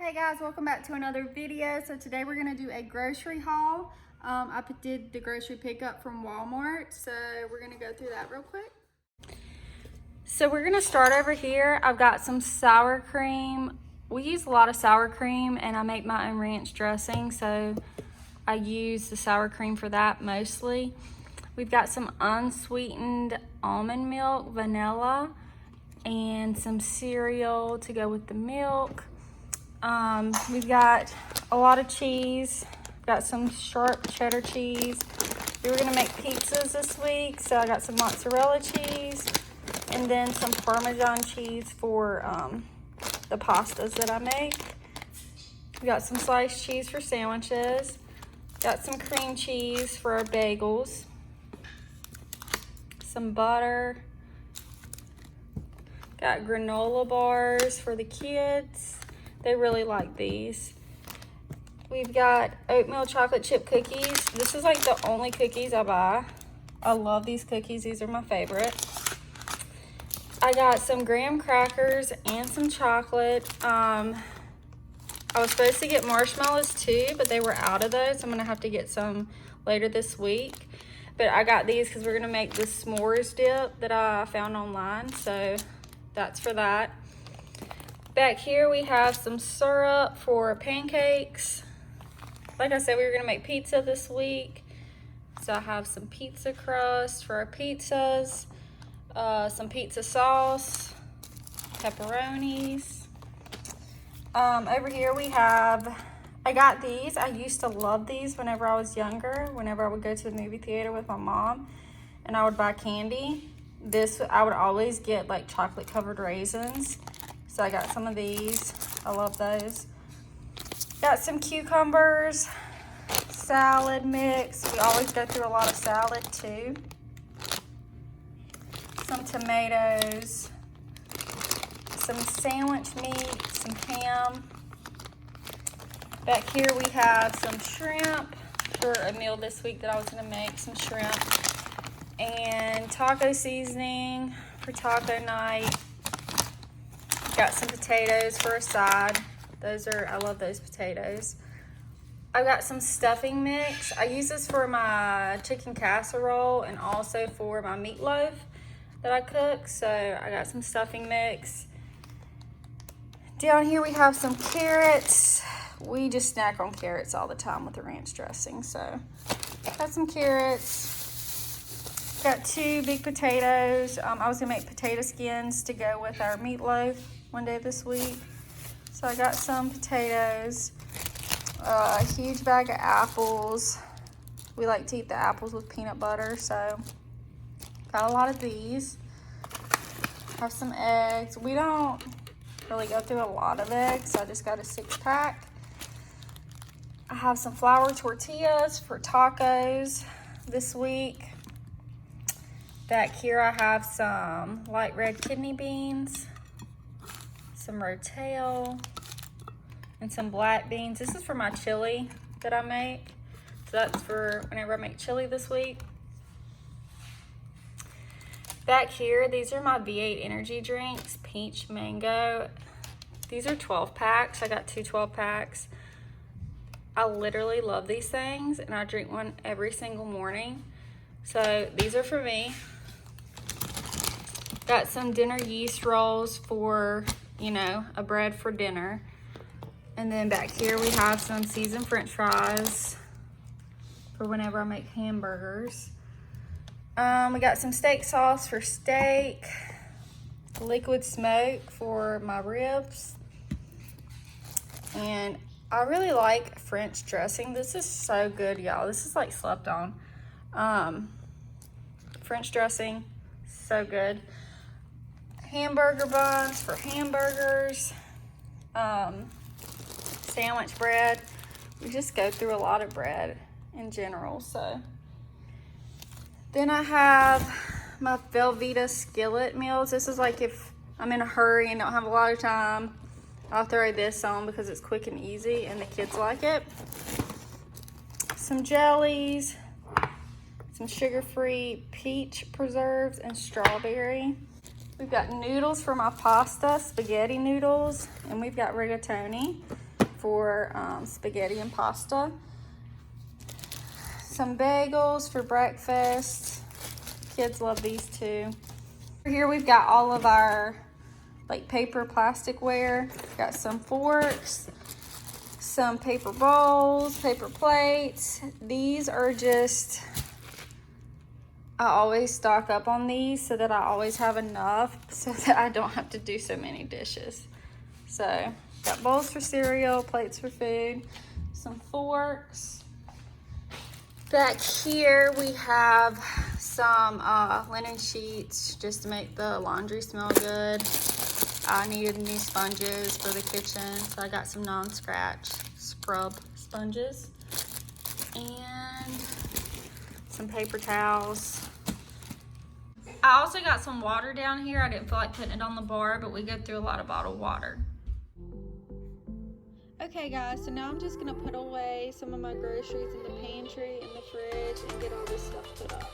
Hey guys, welcome back to another video. So today we're gonna do a grocery haul. I did the grocery pickup from Walmart, so we're gonna go through that real quick. So we're gonna start over here. I've got some sour cream. We use a lot of sour cream and I make my own ranch dressing, so I use the sour cream for that mostly. We've got some unsweetened almond milk, vanilla, and some cereal to go with the milk. We've got a lot of cheese. We've got some sharp cheddar cheese. We were gonna make pizzas this week, so I got some mozzarella cheese and then some Parmesan cheese for the pastas that I make. We got some sliced cheese for sandwiches. Got some cream cheese for our bagels. Some butter. Got granola bars for the kids. They really like these. We've got oatmeal chocolate chip cookies. This is like the only cookies I buy. I love these cookies. These are my favorite. I got some graham crackers and some chocolate. I was supposed to get marshmallows too, but they were out of those. I'm gonna have to get some later this week. But I got these because we're gonna make this s'mores dip that I found online. So that's for that. Back here we have some syrup for pancakes. Like I said, we were gonna make pizza this week. So I have some pizza crust for our pizzas, some pizza sauce, pepperonis. Over here we have, I got these. I used to love these whenever I was younger, whenever I would go to the movie theater with my mom and I would buy candy. I would always get like chocolate covered raisins. So I got some of these. I love those. Got some cucumbers, salad mix. We always go through a lot of salad too. Some tomatoes, some sandwich meat, some ham. Back here we have some shrimp for a meal this week that I was gonna make, some shrimp. And taco seasoning for taco night. Got some potatoes for a side. I love those potatoes. I got some stuffing mix. I use this for my chicken casserole and also for my meatloaf that I cook. So I got some stuffing mix. Down here we have some carrots. We just snack on carrots all the time with the ranch dressing. So got some carrots. Got 2 big potatoes. I was gonna make potato skins to go with our meatloaf one day this week. So I got some potatoes, a huge bag of apples. We like to eat the apples with peanut butter, so got a lot of these. Have some eggs. We don't really go through a lot of eggs, so I just got a 6-pack. I have some flour tortillas for tacos this week. Back here I have some light red kidney beans, some rotel, and some black beans. This is for my chili that I make. So that's for whenever I make chili this week. Back here, these are my V8 energy drinks, peach mango. These are 12 packs. I got 2 12 packs. I literally love these things and I drink one every single morning. So these are for me. Got some dinner yeast rolls for, you know, a bread for dinner. And then back here we have some seasoned french fries for whenever I make hamburgers. We got some steak sauce for steak, liquid smoke for my ribs. And I really like French dressing. This is so good, y'all. This is like slept on. French dressing, so good. Hamburger buns for hamburgers, sandwich bread. We just go through a lot of bread in general. So then I have my Velveeta skillet meals. This is like if I'm in a hurry and don't have a lot of time, I'll throw this on because it's quick and easy and the kids like it. Some jellies, some sugar-free peach preserves and strawberry. We've got noodles for my pasta, spaghetti noodles, and we've got rigatoni. for spaghetti and pasta. Some bagels for breakfast. Kids love these too. Here we've got all of our like paper plasticware. Got some forks, some paper bowls, paper plates. These are just, I always stock up on these so that I always have enough so that I don't have to do so many dishes. So got bowls for cereal, plates for food, some forks. Back here we have some linen sheets just to make the laundry smell good. I needed new sponges for the kitchen, so I got some non-scratch scrub sponges and some paper towels. I also got some water down here. I didn't feel like putting it on the bar, but we go through a lot of bottled water. Okay guys, so now I'm just gonna put away some of my groceries in the pantry and the fridge and get all this stuff put up.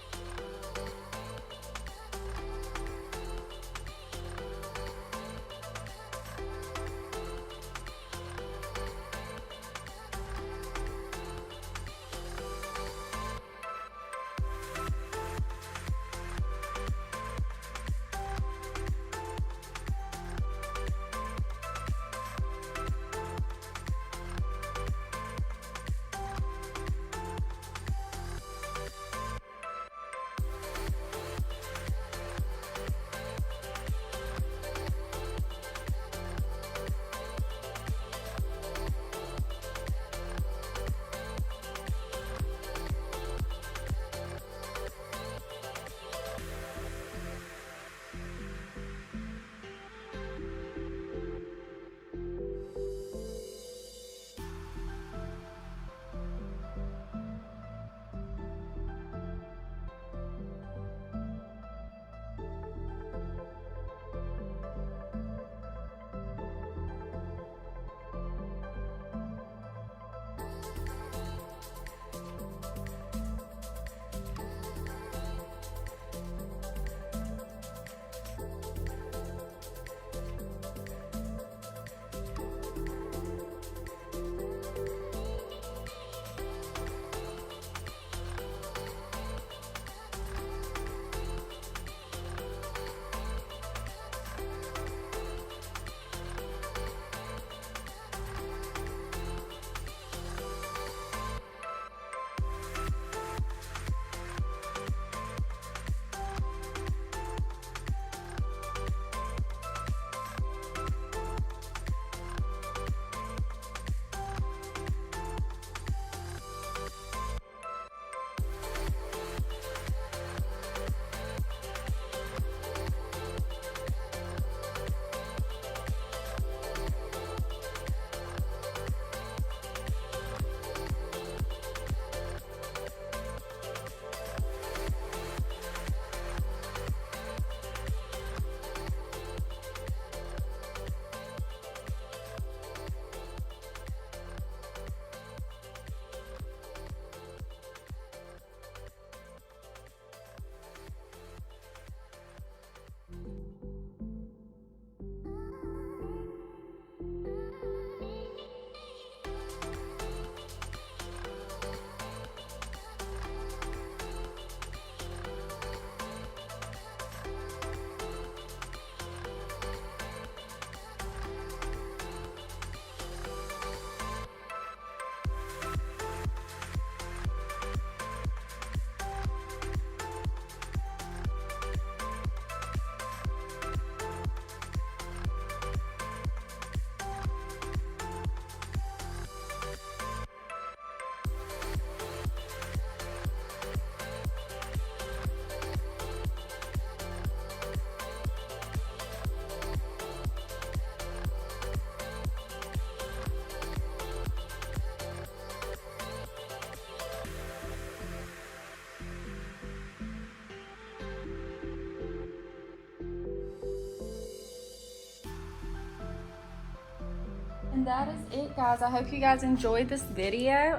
And that is it, guys. I hope you guys enjoyed this video.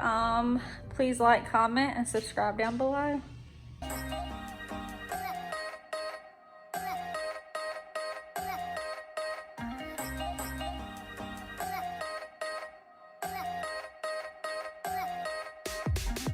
Please like, comment, and subscribe down below.